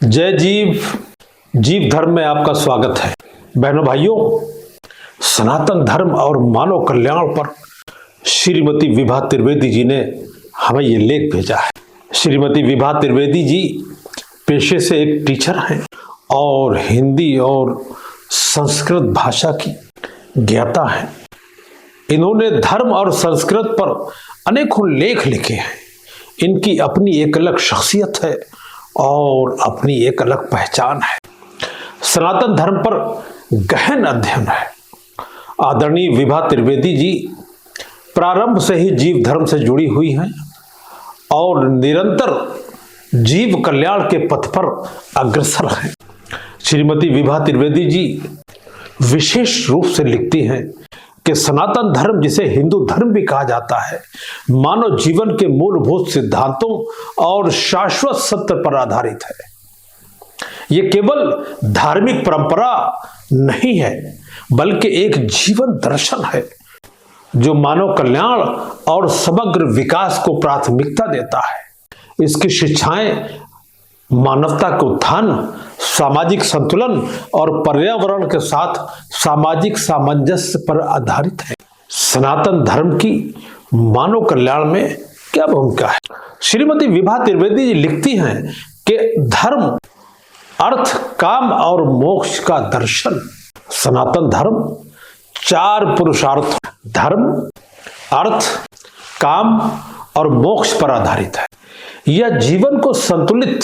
जय जीव। जीव धर्म में आपका स्वागत है। बहनों भाइयों, सनातन धर्म और मानव कल्याण पर श्रीमती विभा त्रिवेदी जी ने हमें ये लेख भेजा है। श्रीमती विभा त्रिवेदी जी पेशे से एक टीचर हैं और हिंदी और संस्कृत भाषा की ज्ञाता हैं। इन्होंने धर्म और संस्कृत पर अनेकों लेख लिखे हैं। इनकी अपनी एक अलग शख्सियत है और अपनी एक अलग पहचान है। सनातन धर्म पर गहन अध्ययन है। आदरणीय विभा त्रिवेदी जी प्रारंभ से ही जीव धर्म से जुड़ी हुई हैं और निरंतर जीव कल्याण के पथ पर अग्रसर हैं। श्रीमती विभा त्रिवेदी जी विशेष रूप से लिखती हैं कि सनातन धर्म, जिसे हिंदू धर्म भी कहा जाता है, मानव जीवन के मूलभूत सिद्धांतों और शाश्वत सत्य पर आधारित है। यह केवल धार्मिक परंपरा नहीं है, बल्कि एक जीवन दर्शन है जो मानव कल्याण और समग्र विकास को प्राथमिकता देता है। इसकी शिक्षाएं मानवता के उत्थान, सामाजिक संतुलन और पर्यावरण के साथ सामाजिक सामंजस्य पर आधारित है। सनातन धर्म की मानव कल्याण में क्या भूमिका है? श्रीमती विभा त्रिवेदी जी लिखती हैं कि धर्म, अर्थ, काम और मोक्ष का दर्शन। सनातन धर्म 4 पुरुषार्थ, धर्म, अर्थ, काम और मोक्ष पर आधारित है। यह जीवन को संतुलित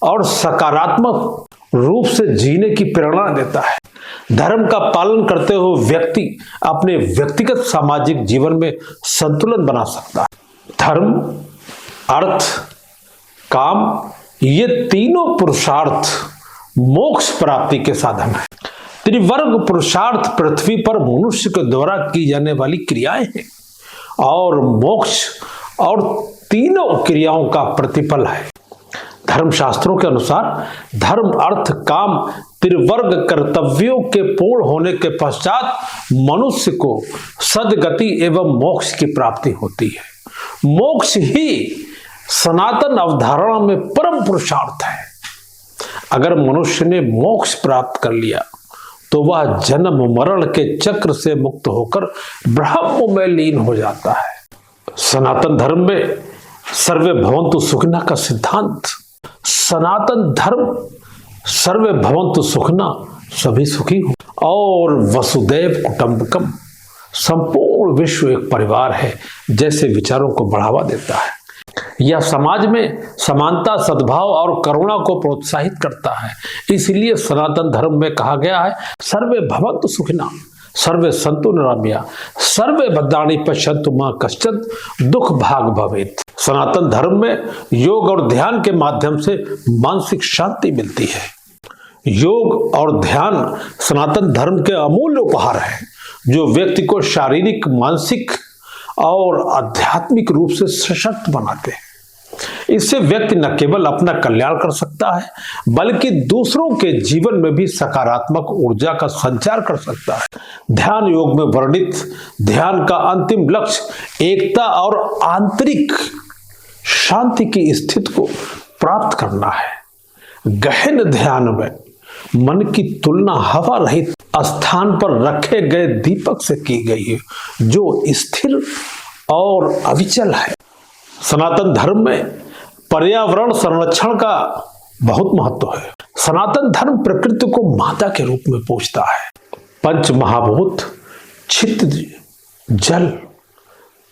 और सकारात्मक रूप से जीने की प्रेरणा देता है। धर्म का पालन करते हुए व्यक्ति अपने व्यक्तिगत सामाजिक जीवन में संतुलन बना सकता है। धर्म, अर्थ, काम, ये तीनों पुरुषार्थ मोक्ष प्राप्ति के साधन है। त्रिवर्ग पुरुषार्थ पृथ्वी पर मनुष्य के द्वारा की जाने वाली क्रियाएं हैं और मोक्ष और तीनों क्रियाओं का प्रतिफल है। धर्मशास्त्रों के अनुसार धर्म, अर्थ, काम त्रिवर्ग कर्तव्यों के पूर्ण होने के पश्चात मनुष्य को सद्गति एवं मोक्ष की प्राप्ति होती है। मोक्ष ही सनातन अवधारणा में परम पुरुषार्थ है। अगर मनुष्य ने मोक्ष प्राप्त कर लिया तो वह जन्म मरण के चक्र से मुक्त होकर ब्रह्म में लीन हो जाता है। सनातन धर्म में सर्वे भवन्तु सुखिनः का सिद्धांत। सनातन धर्म सर्वे भवन्तु सुखिनः, सभी सुखी हो, और वसुदैव कुटुंबकम, संपूर्ण विश्व एक परिवार है, जैसे विचारों को बढ़ावा देता है। यह समाज में समानता, सद्भाव और करुणा को प्रोत्साहित करता है। इसलिए सनातन धर्म में कहा गया है, सर्वे भवन्तु सुखिनः, सर्वे सन्तु निरामया, सर्वे भद्राणि पश्यन्तु मा कश्चित् दुख भाग भवेत्। सनातन धर्म में योग और ध्यान के माध्यम से मानसिक शांति मिलती है। योग और ध्यान सनातन धर्म के अमूल्य उपहार हैं, जो व्यक्ति को शारीरिक, मानसिक और आध्यात्मिक रूप से सशक्त बनाते हैं। इससे व्यक्ति न केवल अपना कल्याण कर सकता है, बल्कि दूसरों के जीवन में भी सकारात्मक ऊर्जा का संचार कर सकता है। ध्यान योग में वर्णित ध्यान का अंतिम लक्ष्य एकता और आंतरिक शांति की स्थिति को प्राप्त करना है। गहन ध्यान में मन की तुलना हवा रहित स्थान पर रखे गए दीपक से की गई है, जो स्थिर और अविचल है। सनातन धर्म में पर्यावरण संरक्षण का बहुत महत्व है। सनातन धर्म प्रकृति को माता के रूप में पूजता है। पंच महाभूत, क्षितिज, जल,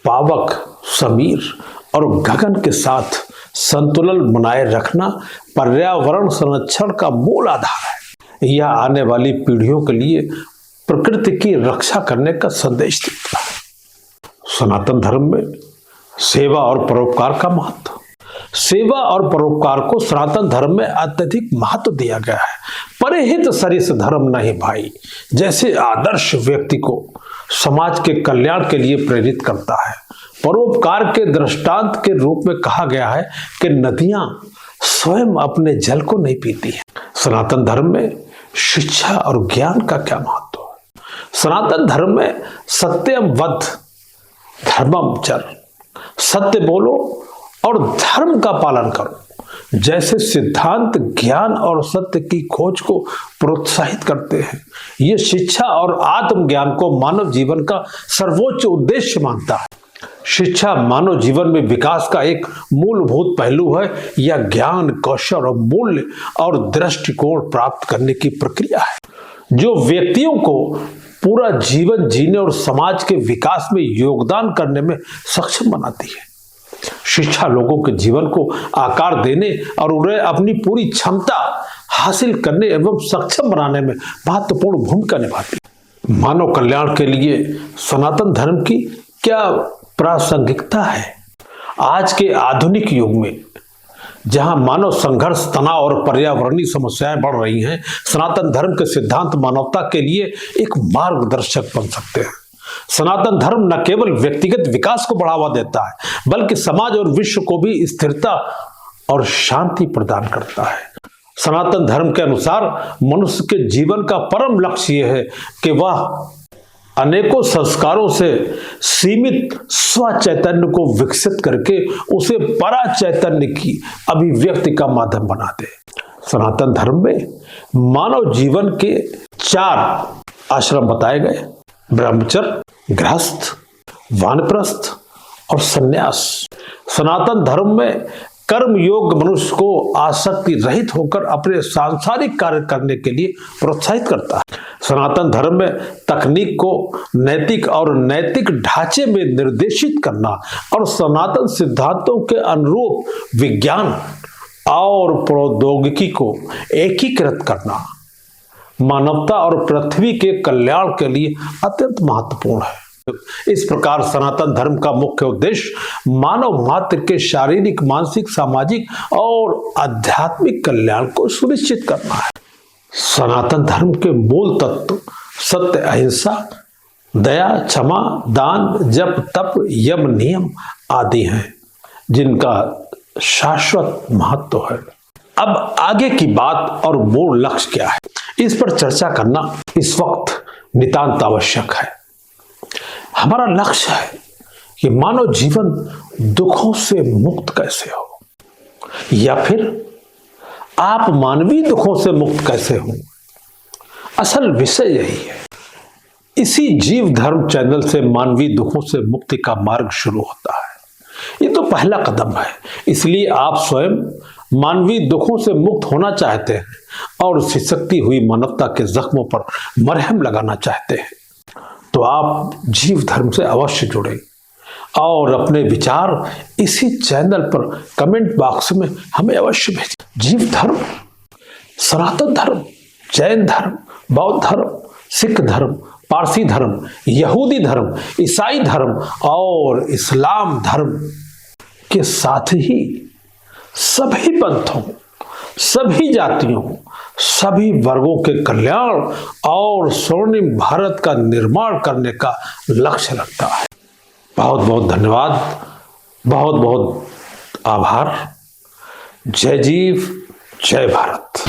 पावक, समीर और गगन के साथ संतुलन बनाए रखना पर्यावरण संरक्षण का मूल आधार है। यह आने वाली पीढ़ियों के लिए प्रकृति की रक्षा करने का संदेश देता है। सनातन धर्म में सेवा और परोपकार का महत्व। सेवा और परोपकार को सनातन धर्म में अत्यधिक महत्व दिया गया है। परिहित सरिस धर्म नहीं भाई, जैसे आदर्श व्यक्ति को समाज के कल्याण के लिए प्रेरित करता है। परोपकार के दृष्टांत के रूप में कहा गया है कि नदियां स्वयं अपने जल को नहीं पीती हैं। सनातन धर्म में शिक्षा और ज्ञान का क्या महत्व है? सनातन धर्म में सत्यम वद धर्मम चर, सत्य बोलो और धर्म का पालन करो। जैसे सिद्धांत ज्ञान और सत्य की खोज को प्रोत्साहित करते हैं। ये शिक्षा और आत्मज्ञान को मानव जीवन का सर्वोच्च उद्देश्य मानता है। शिक्षा मानव जीवन में विकास का एक मूलभूत पहलू है। यह ज्ञान, कौशल और मूल्य और दृष्टिकोण प्राप्त करने की प्रक्रिया है जो व्यक्तियों को पूरा जीवन जीने और समाज के विकास में योगदान करने में सक्षम बनाती है। शिक्षा लोगों के जीवन को आकार देने और उन्हें अपनी पूरी क्षमता हासिल करने एवं सक्षम बनाने में महत्वपूर्ण भूमिका निभाती है। मानव कल्याण के लिए सनातन धर्म की क्या प्रासंगिकता है? आज के आधुनिक युग में जहां मानव संघर्ष, तनाव और पर्यावरणीय समस्याएं बढ़ रही हैं, सनातन धर्म के सिद्धांत मानवता के लिए एक मार्गदर्शक बन सकते हैं। सनातन धर्म न केवल व्यक्तिगत विकास को बढ़ावा देता है बल्कि समाज और विश्व को भी स्थिरता और शांति प्रदान करता है। सनातन धर्म के अनुसार मनुष्य के जीवन का परम लक्ष्य यह है कि वह अनेकों संस्कारों से सीमित स्व चैतन्य को विकसित करके उसे परा चैतन्य की अभिव्यक्ति का माध्यम बना दे। सनातन धर्म में मानव जीवन के 4 आश्रम बताए गए: ब्रह्मचर्य, गृहस्थ, वानप्रस्थ और सन्यास। सनातन धर्म में कर्म योग मनुष्य को आसक्ति रहित होकर अपने सांसारिक कार्य करने के लिए प्रोत्साहित करता है। सनातन धर्म में तकनीक को नैतिक और नैतिक ढांचे में निर्देशित करना और सनातन सिद्धांतों के अनुरूप विज्ञान और प्रौद्योगिकी को एकीकृत करना मानवता और पृथ्वी के कल्याण के लिए अत्यंत महत्वपूर्ण है। इस प्रकार सनातन धर्म का मुख्य उद्देश्य मानव मात्र के शारीरिक, मानसिक, सामाजिक और आध्यात्मिक कल्याण को सुनिश्चित करना है। सनातन धर्म के मूल तत्व सत्य, अहिंसा, दया, क्षमा, दान, जप, तप, यम, नियम आदि हैं जिनका शाश्वत महत्व है। अब आगे की बात और मूल लक्ष्य क्या है, इस पर चर्चा करना इस वक्त नितांत आवश्यक है। हमारा लक्ष्य है कि मानव जीवन दुखों से मुक्त कैसे हो, या फिर आप मानवीय दुखों से मुक्त कैसे हो। असल विषय यही है। इसी जीव धर्म चैनल से मानवीय दुखों से मुक्ति का मार्ग शुरू होता है। ये तो पहला कदम है। इसलिए आप स्वयं मानवीय दुखों से मुक्त होना चाहते हैं और सिसकती हुई मानवता के जख्मों पर मरहम लगाना चाहते हैं तो आप जीव धर्म से अवश्य जुड़ें और अपने विचार इसी चैनल पर कमेंट बॉक्स में हमें अवश्य भेजें। जीव धर्म, सनातन धर्म, जैन धर्म, बौद्ध धर्म, सिख धर्म, पारसी धर्म, यहूदी धर्म, ईसाई धर्म और इस्लाम धर्म के साथ ही सभी पंथों, सभी जातियों, सभी वर्गों के कल्याण और स्वर्णिम भारत का निर्माण करने का लक्ष्य रखता है। बहुत बहुत धन्यवाद, बहुत बहुत आभार। जय जीव, जय भारत।